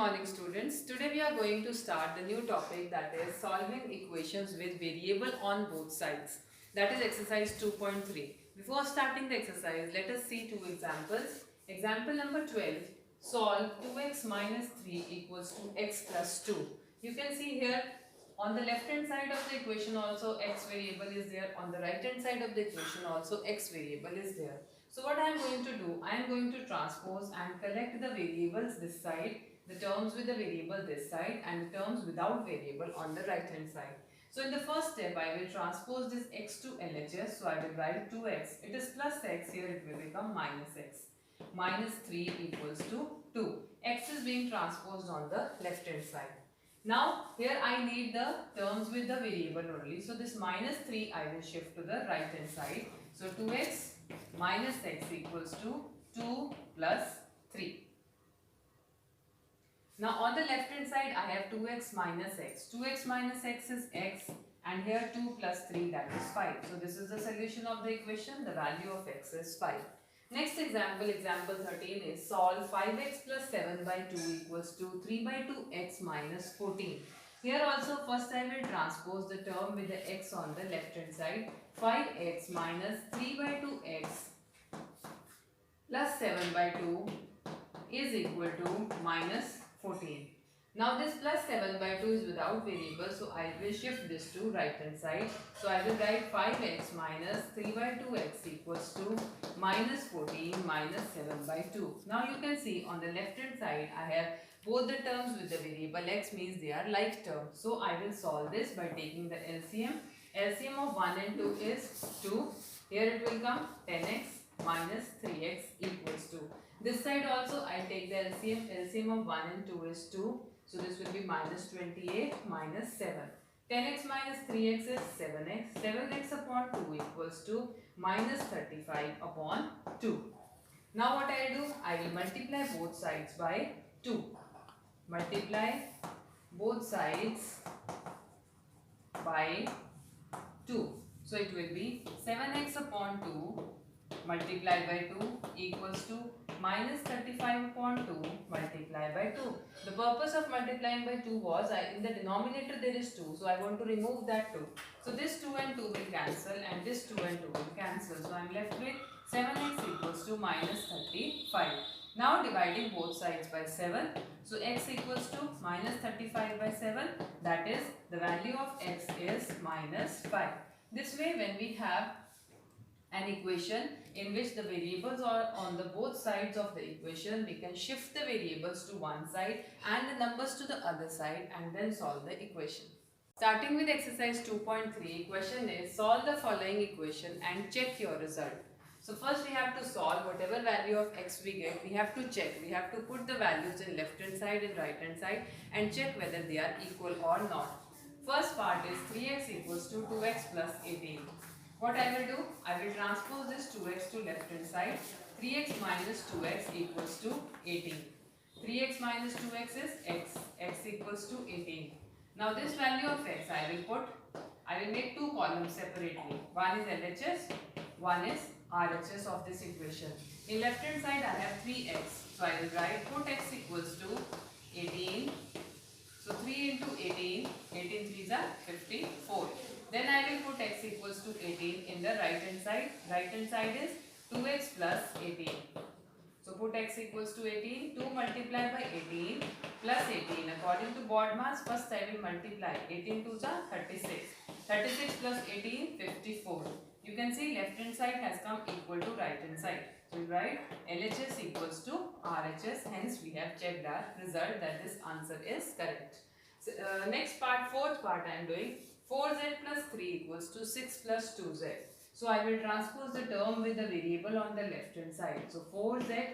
morning students. Today we are going to start the new topic, that is solving equations with variable on both sides. That is exercise 2.3. Before starting the exercise, let us see two examples. Example number 12. Solve 2x minus 3 equals to x plus 2. You can see here on the left hand side of the equation also x variable is there. On the right hand side of the equation also x variable is there. So what I am going to do, I am going to transpose and collect the variables this side, the terms with the variable this side and the terms without variable on the right hand side. So in the first step, I will transpose this x to LHS. So I will write 2x. It is plus x, here it will become minus x. Minus 3 equals to 2. X is being transposed on the left hand side. Now here I need the terms with the variable only. So this minus 3 I will shift to the right hand side. So 2x minus x equals to 2 plus 3. Now on the left hand side I have 2x minus x. 2x minus x is x and here 2 plus 3, that is 5. So this is the solution of the equation. The value of x is 5. Next example, example 13 is solve 5x plus 7 by 2 equals to 3 by 2 x minus 14. Here also first I will transpose the term with the x on the left hand side. 5x minus 3 by 2 x plus 7 by 2 is equal to minus 14. Now this plus 7 by 2 is without variable, so I will shift this to right hand side. So I will write 5x minus 3 by 2x equals to minus 14 minus 7 by 2. Now you can see on the left hand side I have both the terms with the variable x, means they are like terms. So I will solve this by taking the LCM. LCM of 1 and 2 is 2. Here it will come 10x minus 3x equals to. This side also I take the LCM. LCM of 1 and 2 is 2. So this will be minus 28 minus 7. 10x minus 3x is 7x. 7x upon 2 equals to minus 35 upon 2. Now what I do? I will multiply both sides by 2. Multiply both sides by 2. So it will be 7x upon 2 multiplied by 2 equals to minus 35 upon 2 multiplied by 2. The purpose of multiplying by 2 was, in the denominator there is 2, so I want to remove that 2. So this 2 and 2 will cancel and this 2 and 2 will cancel. So I am left with 7x equals to minus 35. Now dividing both sides by 7. So x equals to minus 35 by 7, that is the value of x is minus 5. This way when we have an equation in which the variables are on the both sides of the equation, we can shift the variables to one side and the numbers to the other side and then solve the equation. Starting with exercise 2.3, question is solve the following equation and check your result. So first we have to solve whatever value of x we get, we have to check, we have to put the values in left hand side and right hand side and check whether they are equal or not. First part is 3x equals to 2x plus 18. What I will do? I will transpose this 2x to left hand side. 3x minus 2x equals to 18. 3x minus 2x is x. X equals to 18. Now this value of x I will make two columns separately. One is LHS, one is RHS of this equation. In left hand side I have 3x. So I will write put x equals to 18. So 3 into 18, 18 3s are 54. Then I will put x equals to 18 in the right hand side. Right hand side is 2x plus 18. So put x equals to 18. 2 multiplied by 18 plus 18. According to BODMAS, first I will multiply. 18 2s are 36. 36 plus 18, 54. You can see left hand side has come equal to right hand side. So we write LHS equals to RHS. Hence we have checked our result that this answer is correct. So, next part, fourth part I am doing. 4z plus 3 equals to 6 plus 2z. So I will transpose the term with the variable on the left hand side. So 4z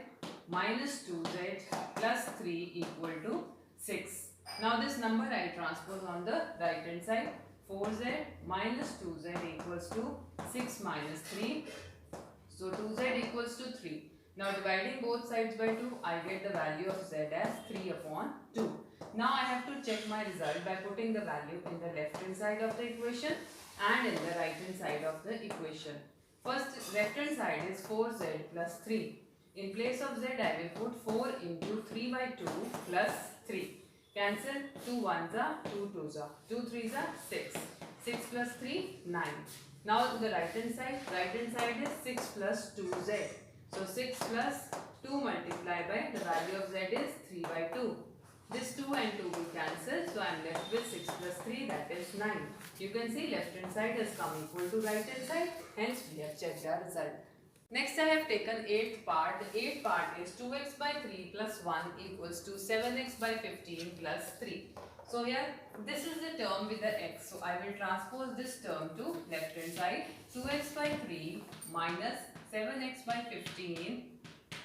minus 2z plus 3 equal to 6. Now this number I transpose on the right hand side. 4z minus 2z equals to 6 minus 3. So 2z equals to 3. Now dividing both sides by 2, I get the value of z as 3 upon 2. Now I have to check my result by putting the value in the left hand side of the equation and in the right hand side of the equation. First left hand side is 4z plus 3. In place of z I will put 4 into 3 by 2 plus 3. Cancel 2 ones are 2 twos are 2 threes are 6. 6 plus 3 9. Now to the right hand side is 6 plus 2z. So 6 plus 2 multiplied by the value of z is 3 by 2. This 2 and 2 will cancel, so I am left with 6 plus 3, that is 9. You can see left hand side has come equal to right hand side, hence we have checked our result. Next I have taken 8th part. The 8th part is 2x by 3 plus 1 equals to 7x by 15 plus 3. So here this is the term with the x. So I will transpose this term to left hand side. 2x by 3 minus 7x by 15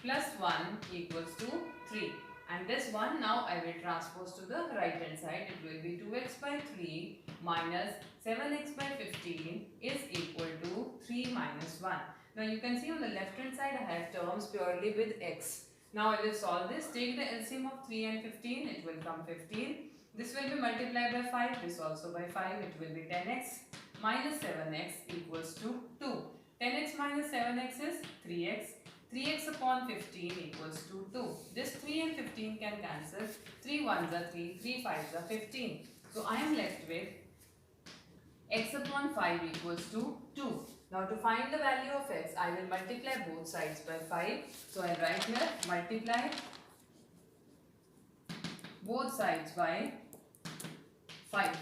plus 1 equals to 3. And this one now I will transpose to the right hand side. It will be 2x by 3 minus 7x by 15 is equal to 3 minus 1. Now you can see on the left hand side I have terms purely with x. Now I will solve this. Take the LCM of 3 and 15. It will come 15. This will be multiplied by 5. This also by 5. It will be 10x minus 7x equals to 2. 10x minus 7x is 3x. 3x upon 15 equals to 2. This 3 and 15 can cancel. 3 ones are 3, 3 fives are 15. So I am left with x upon 5 equals to 2. Now to find the value of x, I will multiply both sides by 5. So I write here multiply both sides by 5.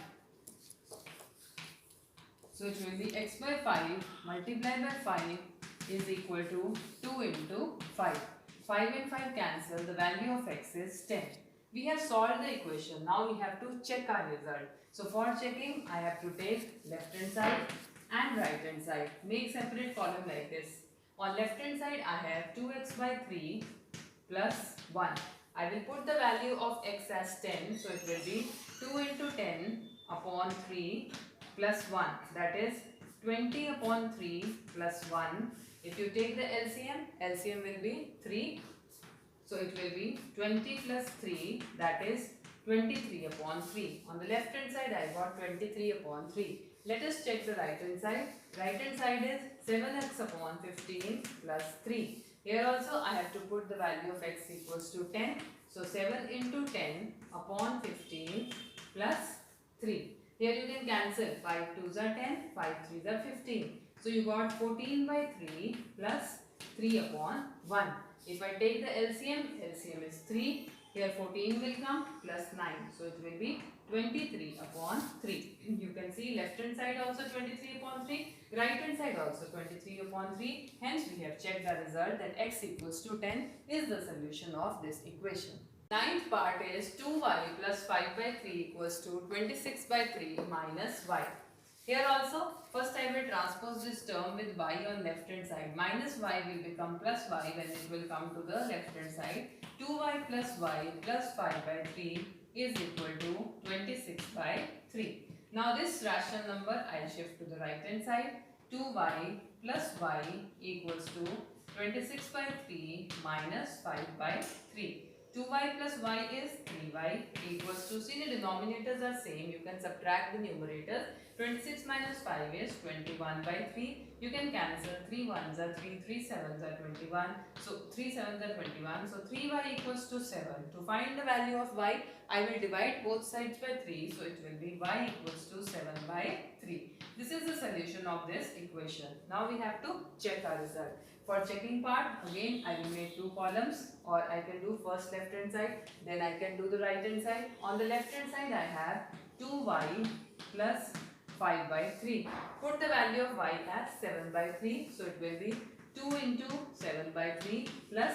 So it will be x by 5 multiplied by 5 is equal to 2 into 5. 5 and 5 cancel. The value of x is 10. We have solved the equation. Now we have to check our result. So for checking, I have to take left hand side and right hand side. Make separate column like this. On left hand side, I have 2x by 3 plus 1. I will put the value of x as 10. So it will be 2 into 10 upon 3 plus 1. That is 20 upon 3 plus 1. If you take the LCM will be 3. So it will be 20 plus 3, that is 23 upon 3. On the left hand side I got 23 upon 3. Let us check the right hand side. Right hand side is 7x upon 15 plus 3. Here also I have to put the value of x equals to 10. So 7 into 10 upon 15 plus 3. Here you can cancel. 5 2s are 10, 5 3s are 15. So you got 14 by 3 plus 3 upon 1. If I take the LCM is 3. Here 14 will come plus 9. So it will be 23 upon 3. You can see left hand side also 23 upon 3. Right hand side also 23 upon 3. Hence we have checked the result that x equals to 10 is the solution of this equation. Ninth part is 2y plus 5 by 3 equals to 26 by 3 minus y. Here also, first I will transpose this term with y on left hand side. Minus y will become plus y when it will come to the left hand side. 2y plus y plus 5 by 3 is equal to 26 by 3. Now this rational number I will shift to the right hand side. 2y plus y equals to 26 by 3 minus 5 by 3. 2y plus y is 3y equals to, see the denominators are same, you can subtract the numerators. 26 minus 5 is 21 by 3. You can cancel 3 1s are 3, 3 7s are 21. So 3 7s are 21. So 3y equals to 7. To find the value of y, I will divide both sides by 3. So it will be y equals to 7 by 3. This is the solution of this equation. Now we have to check our result. For checking part, again I will make two columns, or I can do first left hand side, then I can do the right hand side. On the left hand side I have 2y plus 5 by 3. Put the value of y as 7 by 3. So it will be 2 into 7 by 3 plus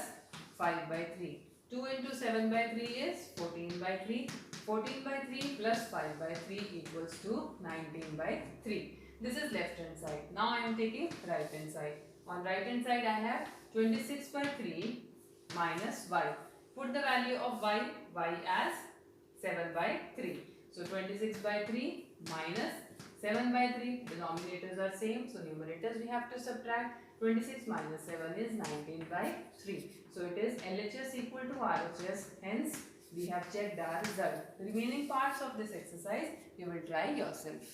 5 by 3. 2 into 7 by 3 is 14 by 3. 14 by 3 plus 5 by 3 equals to 19 by 3. This is left hand side. Now I am taking right hand side. On right hand side I have 26 by 3 minus y. Put the value of y as 7 by 3. So 26 by 3 minus 7 by 3. Denominators are same. So numerators we have to subtract. 26 minus 7 is 19 by 3. So it is LHS equal to RHS. Hence we have checked our result. The remaining parts of this exercise you will try yourself.